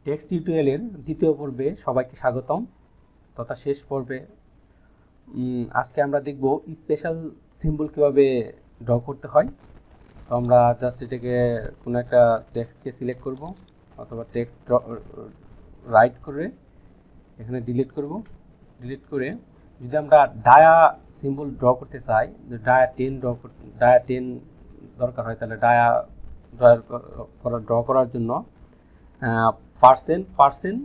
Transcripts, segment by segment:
Text টিউটোরিয়ালের দ্বিতীয় পর্বে সবাইকে স্বাগতম তথা শেষ পর্বে। আজকে আমরা দেখব স্পেশাল সিম্বল কীভাবে ড্র করতে হয়। তো আমরা জাস্ট এটাকে কোনো একটা টেক্সটকে সিলেক্ট করব অথবা টেক্সট রাইট করে এখানে ডিলিট করব। ডিলিট করে যদি আমরা ডায়া সিম্বল ড্র করতে চাই, ডায়া 10 দরকার হয়, তাহলে ডায়া ড্র করার জন্য পার্সেন্ট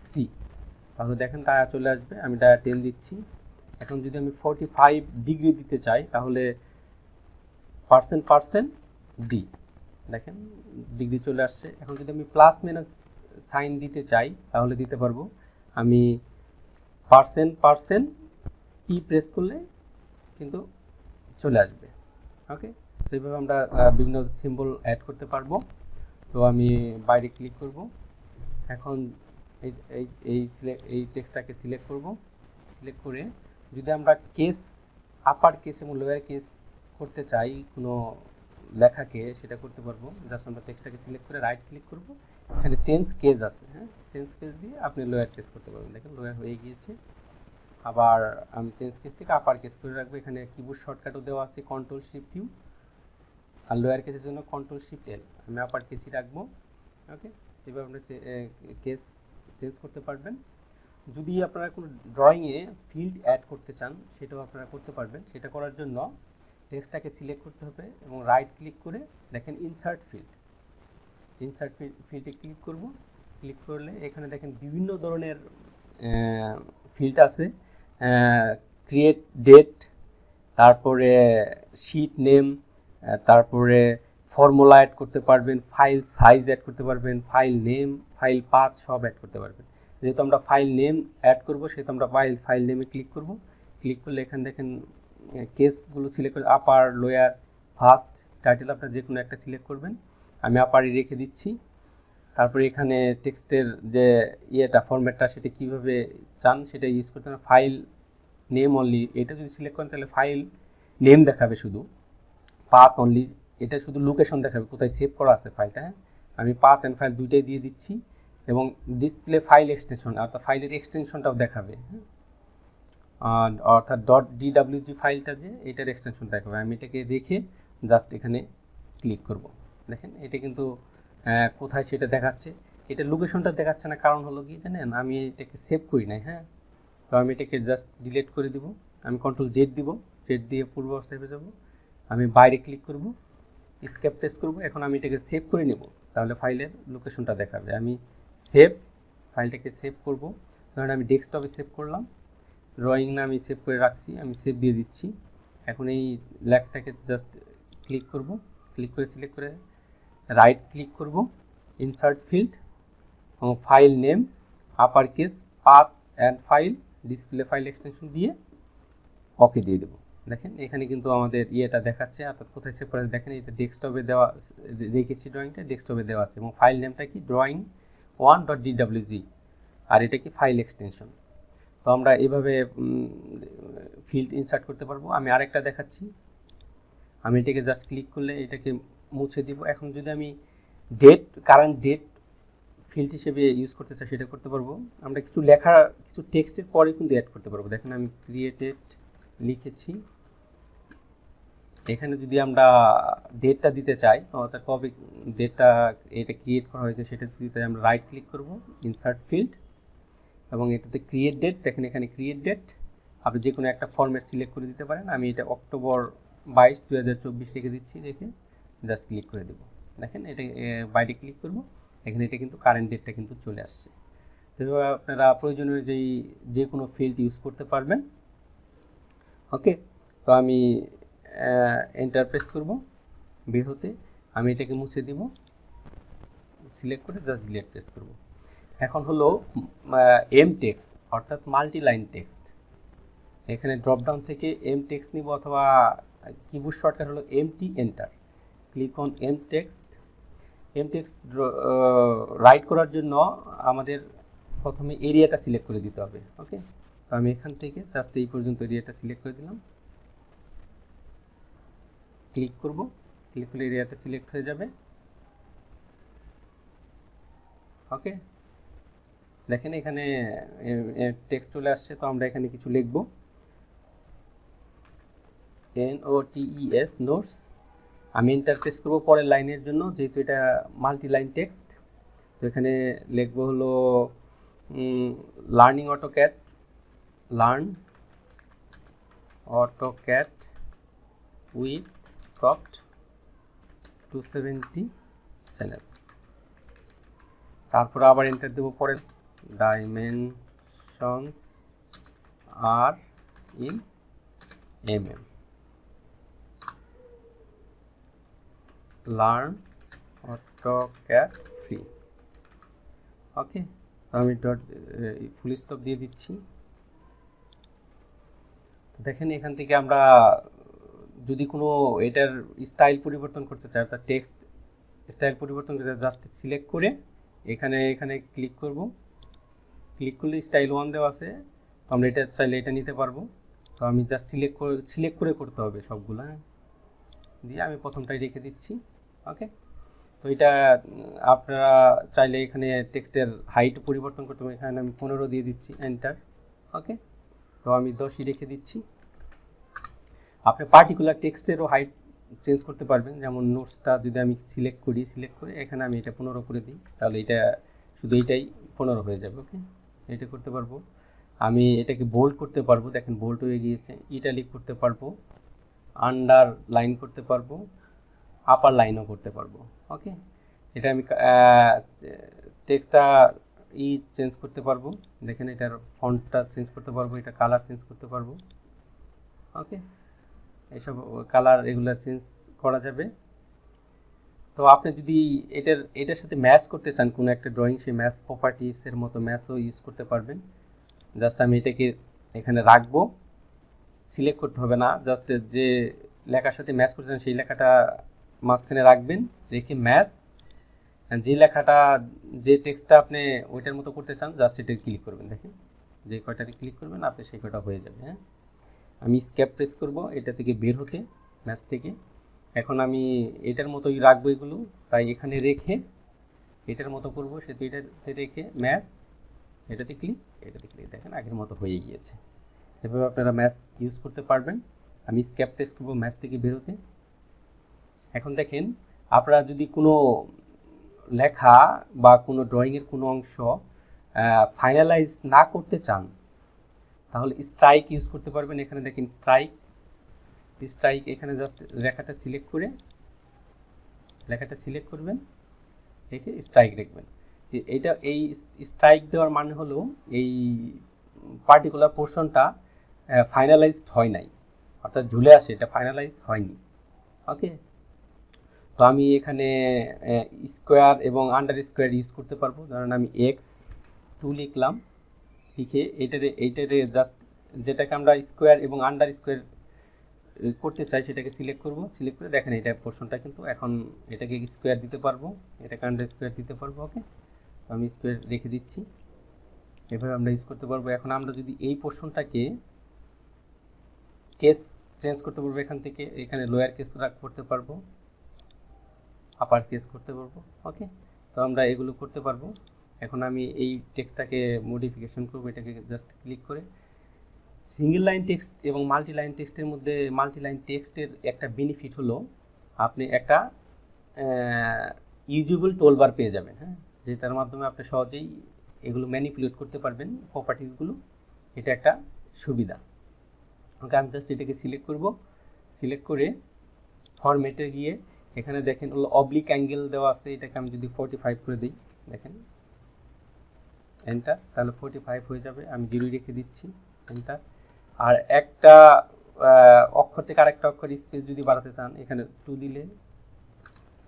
সি, তাহলে দেখেন ডায়া চলে আসবে। আমি ডায়া 10 দিচ্ছি। এখন যদি আমি 45 ডিগ্রি দিতে চাই তাহলে পার্সেন্ট ডি, দেখেন ডিগ্রি চলে আসছে। এখন যদি আমি প্লাস মাইনাস সাইন দিতে চাই তাহলে দিতে পারবো। আমি পার্সেন্ট ই প্রেস করলে কিন্তু চলে আসবে। ওকে, তো এইভাবে আমরা বিভিন্ন সিম্বল অ্যাড করতে পারবো। তো আমি বাইরে ক্লিক করব। এখন এই টেক্সটটাকে সিলেক্ট করব। সিলেক্ট করে যদি আমরা কেস আপার কেস এবং লোয়ার কেস করতে চাই কোনো লেখাকে, সেটা করতে পারবো। জাস্ট আমরা টেক্সটটাকে সিলেক্ট করে রাইট ক্লিক করব, এখানে চেঞ্জ কেস আছে, হ্যাঁ, চেঞ্জ কেস দিয়ে আপনি লোয়ার কেস করতে পারবেন। দেখেন লোয়ার হয়ে গিয়েছে। আবার আমি চেঞ্জ কেস থেকে আপার কেস করে রাখবো। এখানে কিবোর্ড শর্টকাটও দেওয়া আছে Ctrl+Shift+U, আর লোয়ার কেসের জন্য Ctrl+Shift+L। আমি আপার কেসই রাখবো। ওকে, এবার আপনারা কেস চেঞ্জ করতে পারবেন। যদি আপনারা কোনো ড্রয়িংয়ে ফিল্ড অ্যাড করতে চান সেটাও আপনারা করতে পারবেন। সেটা করার জন্য টেক্সটটাকে সিলেক্ট করতে হবে এবং রাইট ক্লিক করে দেখেন ইনসার্ট ফিল্ডে ক্লিক করব। ক্লিক করলে এখানে দেখেন বিভিন্ন ধরনের ফিল্ড আছে। ক্রিয়েট ডেট, তারপরে শিট নেম, তারপরে ফর্মুলা অ্যাড করতে পারবেন, ফাইল সাইজ অ্যাড করতে পারবেন, ফাইল নেম, ফাইল পাথ সব অ্যাড করতে পারবেন। যেহেতু আমরা ফাইল নেম অ্যাড করব সেহেতু আমরা ফাইল নেমে ক্লিক করব। ক্লিক করলে এখানে দেখেন কেসগুলো সিলেক্ট করে আপার, লোয়ার, ফার্স্ট, টাইটেল আপনার যে কোনো একটা সিলেক্ট করবেন। আমি আপারই রেখে দিচ্ছি। তারপরে এখানে টেক্সটের যে ফরম্যাটটা সেটা কীভাবে চান সেটা ইউজ করতে হবে। ফাইল নেম অনলি, এটা যদি সিলেক্ট করেন তাহলে ফাইল নেম দেখাবে শুধু, পাথ অনলি এটা শুধু লোকেশন দেখাবে কোথায় সেভ করা আছে ফাইলটা। আমি পাথ অ্যান্ড ফাইল দুইটাই দিয়ে দিচ্ছি এবং ডিসপ্লে ফাইল এক্সটেনশন অর্থাৎ ফাইলের এক্সটেনশনটাও দেখাবে, অর্থাৎ .dwg ফাইলটা যে এটার এক্সটেনশন দেখাবে। আমি এটাকে রেখে জাস্ট এখানে ক্লিক করব। দেখেন এটা কিন্তু কোথায় সেটা দেখাচ্ছে। এটা লোকেশনটা দেখাচ্ছে না, কারণ হলো কি জানেন, আমি এটাকে সেভ করি নাই। হ্যাঁ, তো আমি এটাকে জাস্ট ডিলিট করে দিব। আমি Ctrl+Z দিব, জেড দিয়ে পূর্ব অবস্থায় যাব। আমি বাইরে ক্লিক করব, স্কেপ প্রেস করব। এখন আমি এটাকে সেভ করে নেব, তাহলে ফাইলের লোকেশনটা দেখাবে। আমি ফাইলটাকে সেভ করব। ধরেন আমি ডেস্কটপে সেভ করলাম, ড্রয়িং না আমি সেভ করে রাখছি, আমি সেভ দিয়ে দিচ্ছি। এখন এই লেখাটাকে জাস্ট ক্লিক করব, ক্লিক করে সিলেক্ট করে রাইট ক্লিক করব, ইনসার্ট ফিল্ড এবং file name, upper case, path and file, display file extension দিয়ে ওকে দিয়ে দেবো। দেখেন এখানে কিন্তু আমাদের ইয়েটা দেখাচ্ছে, অর্থাৎ কোথায় সেভ করা আছে। দেখেন এটা ডেস্কটপে দেওয়া রেখেছি, ড্রয়িংটা ডেস্কটপে দেওয়া আছে এবং ফাইল নেমটা কি drawing1.dwg, আর এটা কি ফাইল এক্সটেনশন। তো আমরা এইভাবে ফিল্ড ইনসার্ট করতে পারবো। আমি আরেকটা দেখাচ্ছি। আমি এটাকে জাস্ট ক্লিক করলে এটাকে মুছে দিব। এখন যদি আমি কারেন্ট ডেট ফিল্ড হিসেবে ইউজ করতে চাই সেটা করতে পারবো। আমরা কিছু টেক্সটের পরে কিন্তু অ্যাড করতে পারবো। দেখেন আমি ক্রিয়েটেড লিখেছি, এখানে যদি আমরা ডেটটা দিতে চাই অর্থাৎ কবে ডেটটা এটা ক্রিয়েট করা হয়েছে সেটা দিতে আমরা রাইট ক্লিক করব, ইনসার্ট ফিল্ড এবং এটাতে ক্রিয়েট ডেট। দেখেন এখানে ক্রিয়েট ডেট, আপনি যে কোনো একটা ফরম্যাট সিলেক্ট করে দিতে পারেন। আমি এটা অক্টোবর 22, 2024 রেখে দিচ্ছি, রেখে জাস্ট ক্লিক করে দেবো। দেখেন এটা বাইরে ক্লিক করব, এখানে এটা কিন্তু কারেন্ট ডেটটা কিন্তু চলে আসছে। তো আপনারা প্রয়োজনীয় যে কোনো ফিল্ড ইউজ করতে পারবেন। ওকে, তো আমি এন্টার প্রেস করব বের হতে। আমি এটাকে মুছে দিব, সিলেক্ট করে জাস্ট ডিলিট প্রেস করব। এখন হলো এম টেক্সট অর্থাৎ মাল্টি লাইন টেক্সট। এখানে ড্রপ ডাউন থেকে এম টেক্সট নিব অথবা কিবোর্ড শর্টকাট হলো MT enter. Click on M text write করার জন্য আমাদের প্রথমে এরিয়াটা সিলেক্ট করে দিতে হবে। ওকে, তো আমি এখান থেকে জাস্ট এই পর্যন্ত এরিয়াটা সিলেক্ট করে দিলাম। ক্লিক করব, ক্লিক করলে এরিয়াটা সিলেক্ট হয়ে যাবে। ওকে, দেখেন এখানে টেক্সট চলে আসছে। তো আমরা এখানে কিছু লিখব, NOTES নোটস। আমি এন্টার প্রেস করব পরের লাইনের জন্য, যেহেতু এটা মাল্টি লাইন টেক্সট। তো এখানে লিখব হলো learning AutoCAD, learn AutoCAD with soft 270 channel. তারপরে আবার এন্টার দেবো পরের, dimensions are in mm, learn AutoCAD free. Okay, আমি ডট ফুল স্টপ দিয়ে দিচ্ছি। দেখেন এখান থেকে আমরা যদি কোনো এটার স্টাইল পরিবর্তন করতে চাই, অর্থাৎ টেক্সট স্টাইল পরিবর্তন করতে চাই, জাস্ট সিলেক্ট করে এখানে ক্লিক করব। ক্লিক করলে স্টাইল 1 দেওয়া আছে, তো আমরা এটা চাইলে এটা নিতে পারবো। তো আমি জাস্ট সিলেক্ট করে করতে হবে সবগুলো, দিয়ে আমি প্রথমটাই রেখে দিচ্ছি। ওকে, তো এটা আপনারা চাইলে এখানে টেক্সটের হাইট পরিবর্তন করতে হবে। এখানে আমি 15 দিয়ে দিচ্ছি, এন্টার। ওকে, তো আমি 10ই রেখে দিচ্ছি। আপনি পার্টিকুলার টেক্সটেরও হাইট চেঞ্জ করতে পারবেন, যেমন নোটসটা যদি আমি সিলেক্ট করে এখানে আমি এটা 15 করে দিই, তাহলে এটা শুধু এইটাই 15 হয়ে যাবে। ওকে, এটা করতে পারবো। আমি এটাকে বোল্ড করতে পারবো, দেখেন বোল্ড হয়ে গিয়েছে। ইটালিক করতে পারবো, আন্ডার লাইন করতে পারবো, আপার লাইনও করতে পারবো। ওকে, এটা আমি টেক্সটটা চেঞ্জ করতে পারবো, দেখেন এটার ফন্টটা চেঞ্জ করতে পারবো, এটা কালার চেঞ্জ করতে পারবো। ওকে, এইসব কালার এগুলো চেঞ্জ করা যাবে। তো আপনি যদি এটার সাথে ম্যাচ করতে চান কোনো একটা ড্রয়িং, সেই ম্যাচ প্রপার্টিসের মতো ম্যাচও ইউজ করতে পারবেন। জাস্ট আমি এটাকে এখানে রাখবো, সিলেক্ট করতে হবে না, জাস্ট যে লেখার সাথে ম্যাচ করতে চান সেই লেখাটা মাঝখানে রাখবেন, রেখে ম্যাচ, যে লেখাটা যে টেক্সটটা আপনি ওইটার মতো করতে চান জাস্ট এটা ক্লিক করবেন। দেখেন যে কয়টাতে ক্লিক করবেন আপনি সেই কয়টা হয়ে যাবে। হ্যাঁ, আমি স্কেপ প্রেস করব এটা থেকে বের হতে, ম্যাচ থেকে। এখন আমি এটার মতোই রাখবো এগুলো, তাই এখানে রেখে এটার মতো করবো, সেটা এটাতে রেখে ম্যাচ, এটাতে ক্লিক দেখেন আগের মতো হয়ে গিয়েছে। এভাবে আপনারা ম্যাচ ইউজ করতে পারবেন। আমি স্কেপ প্রেস করবো ম্যাচ থেকে বেরোতে। এখন দেখেন আপনারা যদি কোনো লেখা বা কোনো ড্রয়িংয়ের কোনো অংশ ফাইনালাইজ না করতে চান, তাহলে স্ট্রাইক ইউজ করতে পারবেন। এখানে দেখেন স্ট্রাইক, এখানে জাস্ট লেখাটা সিলেক্ট করবেন, রেখে স্ট্রাইক রাখবেন। এই স্ট্রাইক দেওয়ার মানে হলো এই পার্টিকুলার পোর্শনটা ফাইনালাইজড হয় নাই, অর্থাৎ ঝুলে আসে, এটা ফাইনালাইজ হয়নি। ওকে, তো আমি এখানে স্কোয়ার এবং আন্ডার স্কোয়ার ইউজ করতে পারবো। ধরেন আমি x2 লিখলাম, লিখে এইটারে জাস্ট যেটাকে আমরা স্কোয়ার এবং আন্ডার স্কোয়ার করতে চাই সেটাকে সিলেক্ট করে দেখেন এটা পোর্শনটা কিন্তু এখন এটাকে স্কোয়ার দিতে পারবো, এটাকে আন্ডার স্কোয়ার দিতে পারবো। ওকে, তো আমি স্কোয়ার রেখে দিচ্ছি, এভাবে আমরা ইউজ করতে পারবো। এখন আমরা যদি এই পোর্শনটাকে কেস চেঞ্জ করতে পারবো, এখান থেকে এখানে লোয়ার কেস করতে পারবো, আপার কেস করতে পারবো। ওকে, তো আমরা এগুলো করতে পারবো। এখন আমি এই টেক্সটটাকে মডিফিকেশন করবো, এটাকে জাস্ট ক্লিক করে। সিঙ্গেল লাইন টেক্সট এবং মাল্টি লাইন টেক্সটের মধ্যে মাল্টি লাইন টেক্সটের একটা বেনিফিট হলো আপনি একটা ইউজেবল টুলবার পেয়ে যাবেন। হ্যাঁ, যেটার মাধ্যমে আপনি সহজেই এগুলো ম্যানিপুলেট করতে পারবেন প্রপার্টিসগুলো, এটা একটা সুবিধা। ওকে, আমি জাস্ট এটাকে সিলেক্ট করে ফরম্যাটে গিয়ে এখানে দেখেন হলো অবলিক অ্যাঙ্গেল দেওয়া আছে, এটাকে আমি যদি 45 করে দিই, দেখেন এন্টার, তাহলে 45 হয়ে যাবে। আমি 0 রেখে দিচ্ছি, এন্টার। আর একটা অক্ষর থেকে আরেকটা অক্ষর স্পেস যদি বাড়াতে চান, এখানে 2 দিলে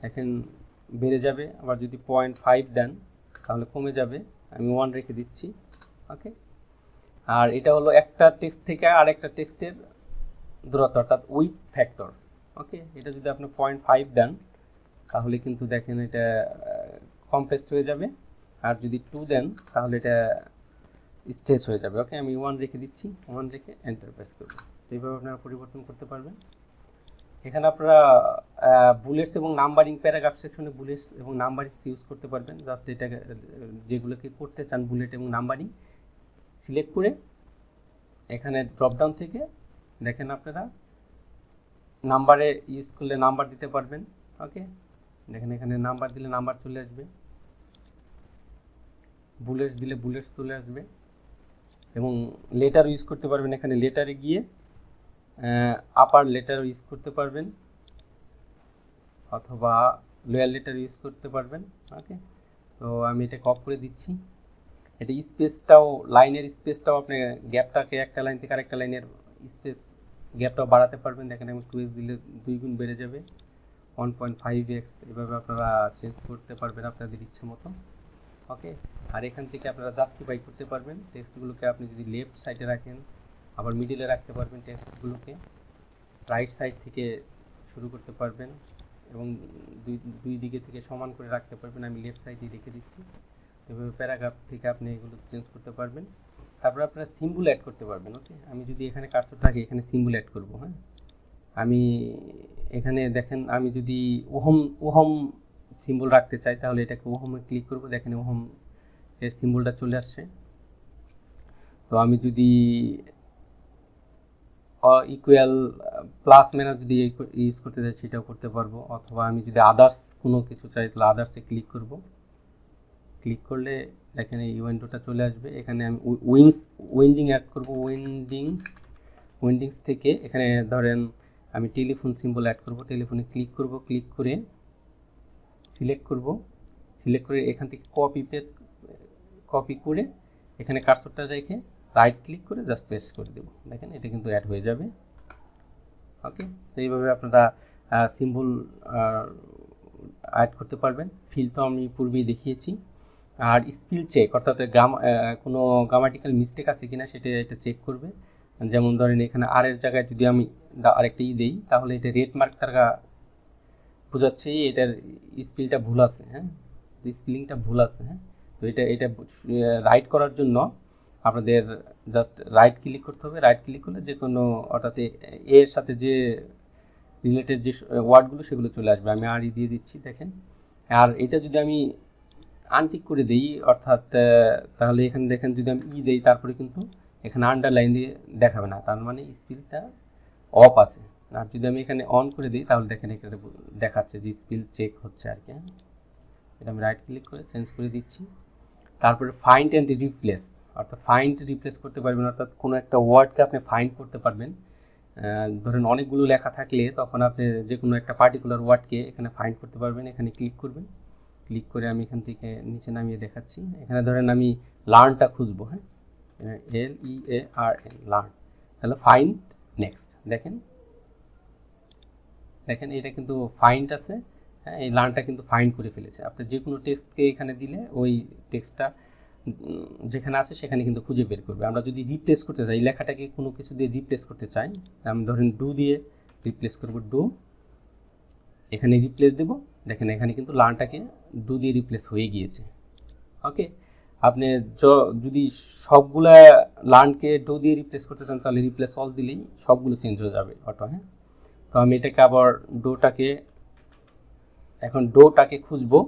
এখন বেড়ে যাবে। আবার যদি 0.5 দেন তাহলে কমে যাবে। আমি 1 রেখে দিচ্ছি। ওকে, আর এটা হলো একটা টেক্সট থেকে আরেকটা টেক্সটের দূরত্ব, অর্থাৎ উইথ ফ্যাক্টর। ওকে, এটা যদি আপনি 0.5 দেন তাহলে কিন্তু দেখেন এটা কম্প্রেসড হয়ে যাবে, আর যদি 2 দেন তাহলে এটা স্ট্রেচ হয়ে যাবে। ওকে, আমি 1 রেখে দিচ্ছি, 1 রেখে এন্টার প্রেস করব। এইভাবে আপনারা পরিবর্তন করতে পারবেন। এখানে আপনারা বুলেটস এবং নাম্বারিং প্যারাগ্রাফ সেকশনে বুলেটস এবং নাম্বারিং ইউজ করতে পারবেন। জাস্ট এটাকে যেগুলোকে করতে চান বুলেট এবং নাম্বারিং সিলেক্ট করে এখানে ড্রপডাউন থেকে দেখেন আপনারা নাম্বারে ইউজ করলে নাম্বার দিতে পারবেন। ওকে, দেখেন এখানে নাম্বার দিলে নাম্বার চলে আসবে, বুলেটস দিলে বুলেটস চলে আসবে, এবং লেটার ইউজ করতে পারবেন। এখানে লেটারে গিয়ে আপার লেটার ইউজ করতে পারবেন অথবা লোয়ার লেটার ইউজ করতে পারবেন। ওকে, তো আমি এটা অফ করে দিচ্ছি। এটা স্পেসটাও, লাইনের স্পেসটাও আপনি গ্যাপটাকে একটা লাইন থেকে আরেকটা লাইনের স্পেস গ্যাপটাও বাড়াতে পারবেন। দেখেন আমি 2x দিলে 2 গুণ বেড়ে যাবে, 1.5x এভাবে আপনারা চেঞ্জ করতে পারবেন আপনাদের ইচ্ছে মতো। ওকে, আর এখান থেকে আপনারা জাস্টিফাই করতে পারবেন টেক্সটগুলোকে। আপনি যদি লেফট সাইডে রাখেন আবার মিডিলে রাখতে পারবেন টেক্সটগুলোকে, রাইট সাইড থেকে শুরু করতে পারবেন এবং দুই দিকে থেকে সমান করে রাখতে পারবেন। আমি লেফট সাইডে রেখে দিচ্ছি। এভাবে প্যারাগ্রাফ থেকে আপনি এগুলো চেঞ্জ করতে পারবেন। তারপরে আপনারা সিম্বল অ্যাড করতে পারবেন। ওকে, আমি যদি এখানে কার্সর থাকে এখানে সিম্বল অ্যাড করব। হ্যাঁ, আমি এখানে দেখেন আমি যদি ওহম সিম্বল রাখতে চাই তাহলে এটাকে ওহমে ক্লিক করব। দেখেন ওহম এর সিম্বলটা চলে আসছে। তো আমি যদি ইকুয়াল প্লাস মাইনাস যদি ইউজ করতে চাই সেটাও করতে পারবো, অথবা আমি যদি আদার্স কোনো কিছু চাই তাহলে আদার্সে ক্লিক করব। ক্লিক করলে দেখেন এই উইন্ডোটা চলে আসবে। এখানে আমি উইন্ডিং অ্যাড করব। উইন্ডিংস থেকে এখানে ধরেন আমি টেলিফোন সিম্বল অ্যাড করব। টেলিফোনে ক্লিক করব, ক্লিক করে সিলেক্ট করব। সিলেক্ট করে এখান থেকে কপি করে এখানে কার্সরটা রেখে রাইট ক্লিক করে জাস্ট পেস্ট করে দেব। দেখেন এটা কিন্তু অ্যাড হয়ে যাবে। ওকে, তো এইভাবে আপনারা সিম্বল অ্যাড করতে পারবেন। ফিল তো আমি পূর্বেই দেখিয়েছি। আর স্পিল চেক, অর্থাৎ কোনো গ্রামাটিক্যাল মিস্টেক আছে কিনা সেটা এটা চেক করবে। যেমন ধরেন এখানে আর এর জায়গায় যদি আমি আরেকটা দেই তাহলে এটা রেড মার্ক তারা বোঝাচ্ছে এটার স্পিলটা ভুল আছে। হ্যাঁ, স্পেলিংটা ভুল আছে। হ্যাঁ, তো এটা রাইট করার জন্য আপনাদের জাস্ট রাইট ক্লিক করতে হবে। রাইট ক্লিক করলে যে কোনো, অর্থাৎ এর সাথে যে রিলেটেড যে ওয়ার্ডগুলো সেগুলো চলে আসবে। আমি আর দিয়ে দিচ্ছি। দেখেন, আর এটা যদি আমি আনটিক করে দিই, অর্থাৎ তাহলে এখানে দেখেন যদি আমি দেই তারপরে কিন্তু এখানে আন্ডারলাইন দিয়ে দেখাবে না, তার মানে স্পিলটা অফ আছে। আর যদি আমি এখানে অন করে দিই তাহলে দেখেন এখানে দেখাচ্ছে যে স্পিল চেক হচ্ছে আর কি। এটা আমি রাইট ক্লিক করে চেঞ্জ করে দিচ্ছি। তারপরে ফাইন্ড অ্যান্ড রিপ্লেস, অর্থাৎ ফাইন্ড রিপ্লেস করতে পারবেন, অর্থাৎ কোনো একটা ওয়ার্ডকে আপনি ফাইন্ড করতে পারবেন। ধরেন অনেকগুলো লেখা থাকলে তখন আপনি যে কোনো একটা পার্টিকুলার ওয়ার্ডকে এখানে ফাইন্ড করতে পারবেন। এখানে ক্লিক করবেন, ক্লিক করে আমি এখান থেকে নিচে নামিয়ে দেখাচ্ছি। এখানে ধরেন আমি লার্নটা খুঁজবো। হ্যাঁ, LEARN, লার্ন, তাহলে ফাইন্ড নেক্সট। দেখেন এটা কিন্তু ফাইন্ড আছে। হ্যাঁ, এই লার্নটা কিন্তু ফাইন্ড করে ফেলেছে। আপনি যে কোনো টেক্সটকে এখানে দিলে ওই টেক্সটটা যেখানে আছে সেখানে কিন্তু খুঁজে বের করবে। আমরা যদি রিপ্লেস করতে চাই, লেখাটাকে কোনো কিছু দিয়ে রিপ্লেস করতে চাই, আমি ধরেন ডু দিয়ে রিপ্লেস করব। ডু, এখানে রিপ্লেস দেব। দেখেন এখানে কিন্তু লার্নটাকে ডু দিয়ে রিপ্লেস হয়ে গিয়েছে। ওকে, আপনি যদি সবগুলা লার্নকে ডু দিয়ে রিপ্লেস করতে চান তাহলে রিপ্লেস অল দিলেই সবগুলো চেঞ্জ হয়ে যাবে অটো। হ্যাঁ, তো আমি এটাকে আবার ডোটাকে খুঁজবো,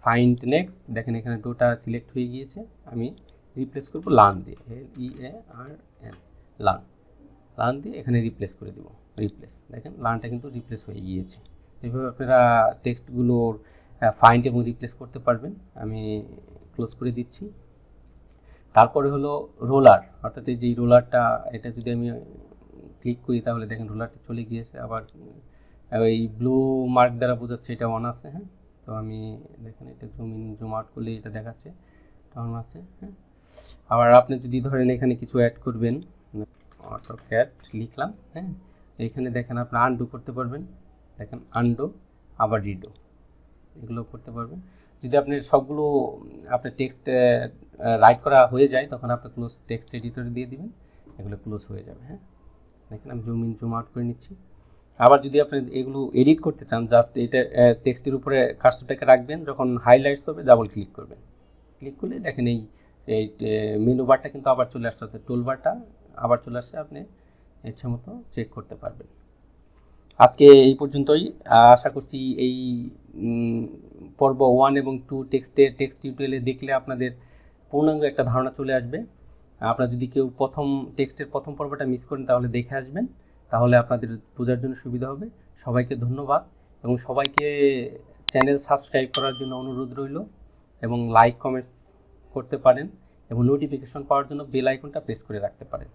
ফাইন্ড নেক্সট। দেখেন এখানে ডোটা সিলেক্ট হয়ে গিয়েছে। আমি রিপ্লেস করব লার্ন দিয়ে, LEARN, লার্ন দিয়ে এখানে রিপ্লেস করে দেব। রিপ্লেস, দেখেন লার্নটা কিন্তু রিপ্লেস হয়ে গিয়েছে। এইভাবে আপনারা টেক্সটগুলোর ফাইন্ড এবং রিপ্লেস করতে পারবেন। আমি ক্লোজ করে দিচ্ছি। তারপরে হলো রোলার, অর্থাৎ এই যে রোলারটা, এটা যদি আমি ক্লিক করি তাহলে দেখেন রোলারটা চলে গিয়েছে। আবার ওই ব্লু মার্ক দ্বারা বোঝাচ্ছে এটা অন আছে। হ্যাঁ, তো আমি দেখেন এটা জুম আউট করলে এটা দেখাচ্ছে অন আছে। হ্যাঁ, আবার আপনি যদি ধরেন এখানে কিছু অ্যাড করবেন, অটোক্যাড লিখলাম। হ্যাঁ, এখানে দেখেন আপনি আনডু করতে পারবেন। দেখেন আনডু, আবার রিডু, এগুলো করতে পারবেন। যদি আপনি সবগুলো আপনার টেক্সট রাইট করা হয়ে যায় তখন আপনি ক্লোজ টেক্সট এডিটরে দিয়ে দিবেন, এগুলো ক্লোজ হয়ে যাবে। হ্যাঁ, দেখেন আমি জুম আউট করে নিচ্ছি। আবার যদি আপনি এগুলো এডিট করতে চান, জাস্ট এটা টেক্সটের উপরে কার্সরটাকে রাখবেন, যখন হাইলাইটস হবে ডাবল ক্লিক করবেন। ক্লিক করলে দেখেন এই মেনু বারটা কিন্তু আবার চলে আসছে, অর্থাৎ টুল বারটা আবার চলে আসছে। আপনি ইচ্ছা মতো চেক করতে পারবেন। আজকে এই পর্যন্তই। আশা করছি এই পর্ব 1 এবং 2 টেক্সট টিউটোরিয়ালে দেখলে আপনাদের পূর্ণাঙ্গ একটা ধারণা চলে আসবে। আপনারা যদি কেউ টেক্সটের প্রথম পর্বটা মিস করেন তাহলে দেখে আসবেন, তাহলে আপনাদের বোঝার জন্য সুবিধা হবে। সবাইকে ধন্যবাদ এবং সবাইকে চ্যানেল সাবস্ক্রাইব করার জন্য অনুরোধ রইল এবং লাইক কমেন্টস করতে পারেন এবং নোটিফিকেশন পাওয়ার জন্য বেল আইকনটা প্রেস করে রাখতে পারেন।